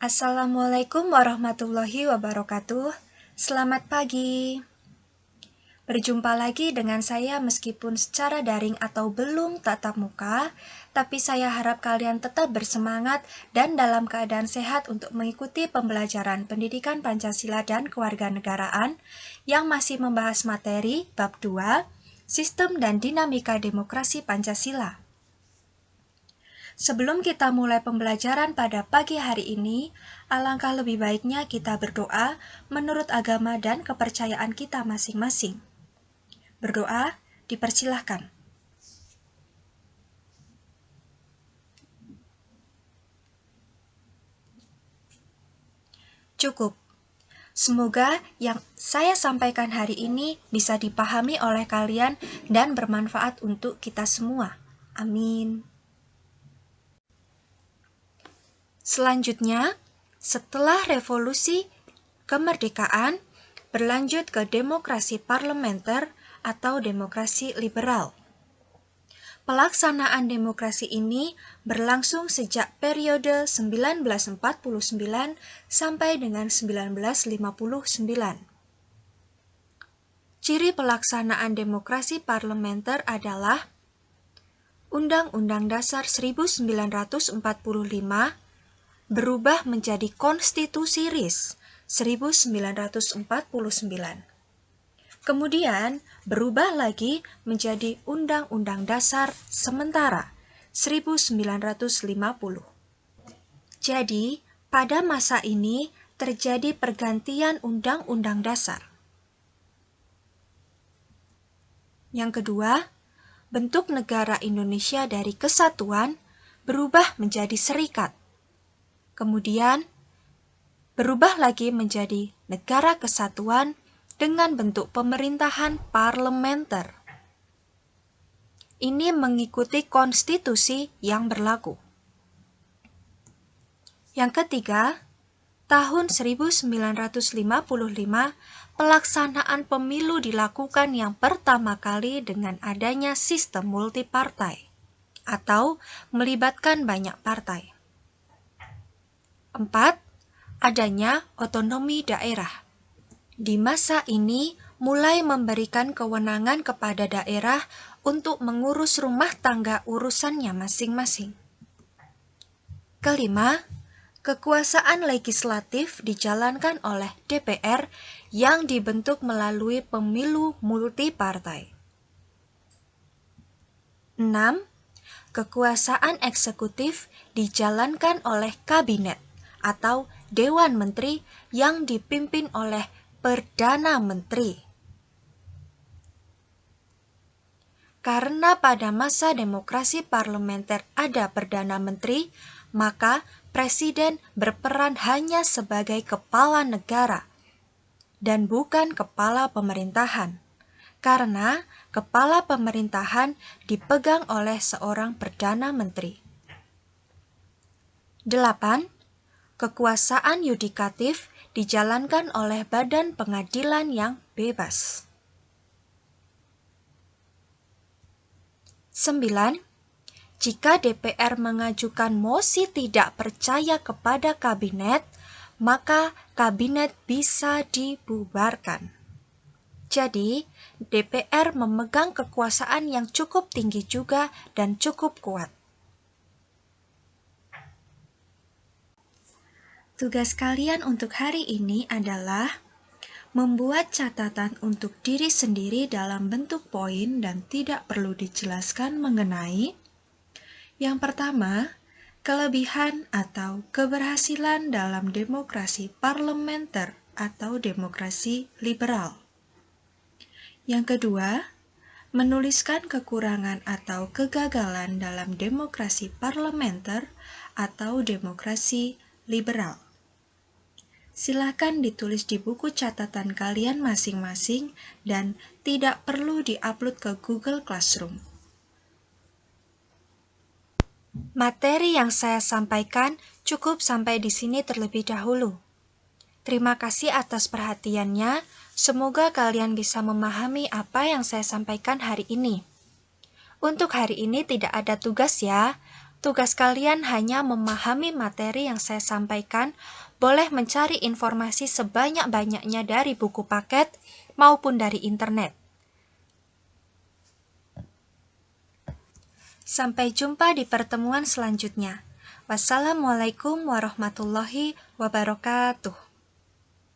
Assalamualaikum warahmatullahi wabarakatuh. Selamat pagi. Berjumpa lagi dengan saya meskipun secara daring atau belum tatap muka, tapi saya harap kalian tetap bersemangat dan dalam keadaan sehat untuk mengikuti pembelajaran pendidikan Pancasila dan kewarganegaraan yang masih membahas materi bab 2, Sistem dan Dinamika Demokrasi Pancasila. Sebelum kita mulai pembelajaran pada pagi hari ini, alangkah lebih baiknya kita berdoa menurut agama dan kepercayaan kita masing-masing. Berdoa, dipersilahkan. Cukup. Semoga yang saya sampaikan hari ini bisa dipahami oleh kalian dan bermanfaat untuk kita semua. Amin. Selanjutnya, setelah revolusi kemerdekaan, berlanjut ke demokrasi parlementer atau demokrasi liberal. Pelaksanaan demokrasi ini berlangsung sejak periode 1949 sampai dengan 1959. Ciri pelaksanaan demokrasi parlementer adalah Undang-Undang Dasar 1945 berubah menjadi Konstitusi RIS 1949. Kemudian berubah lagi menjadi Undang-Undang Dasar Sementara 1950. Jadi, pada masa ini terjadi pergantian Undang-Undang Dasar. Yang kedua, bentuk negara Indonesia dari kesatuan berubah menjadi serikat. Kemudian, berubah lagi menjadi negara kesatuan dengan bentuk pemerintahan parlementer. Ini mengikuti konstitusi yang berlaku. Yang ketiga, tahun 1955, pelaksanaan pemilu dilakukan yang pertama kali dengan adanya sistem multipartai atau melibatkan banyak partai. 4. Adanya otonomi daerah. Di masa ini mulai memberikan kewenangan kepada daerah untuk mengurus rumah tangga urusannya masing-masing. Kelima, kekuasaan legislatif dijalankan oleh DPR yang dibentuk melalui pemilu multipartai. 6. Kekuasaan eksekutif dijalankan oleh kabinet atau Dewan Menteri yang dipimpin oleh Perdana Menteri. Karena pada masa demokrasi parlementer ada Perdana Menteri, maka Presiden berperan hanya sebagai kepala negara dan bukan kepala pemerintahan, karena kepala pemerintahan dipegang oleh seorang Perdana Menteri. 8. Kekuasaan yudikatif dijalankan oleh badan pengadilan yang bebas. 9. Jika DPR mengajukan mosi tidak percaya kepada kabinet, maka kabinet bisa dibubarkan. Jadi, DPR memegang kekuasaan yang cukup tinggi juga dan cukup kuat. Tugas kalian untuk hari ini adalah membuat catatan untuk diri sendiri dalam bentuk poin dan tidak perlu dijelaskan mengenai yang pertama, kelebihan atau keberhasilan dalam demokrasi parlementer atau demokrasi liberal. Yang kedua, menuliskan kekurangan atau kegagalan dalam demokrasi parlementer atau demokrasi liberal. Silakan ditulis di buku catatan kalian masing-masing dan tidak perlu diupload ke Google Classroom. Materi yang saya sampaikan cukup sampai di sini terlebih dahulu. Terima kasih atas perhatiannya. Semoga kalian bisa memahami apa yang saya sampaikan hari ini. Untuk hari ini tidak ada tugas ya. Tugas kalian hanya memahami materi yang saya sampaikan, boleh mencari informasi sebanyak-banyaknya dari buku paket maupun dari internet. Sampai jumpa di pertemuan selanjutnya. Wassalamualaikum warahmatullahi wabarakatuh.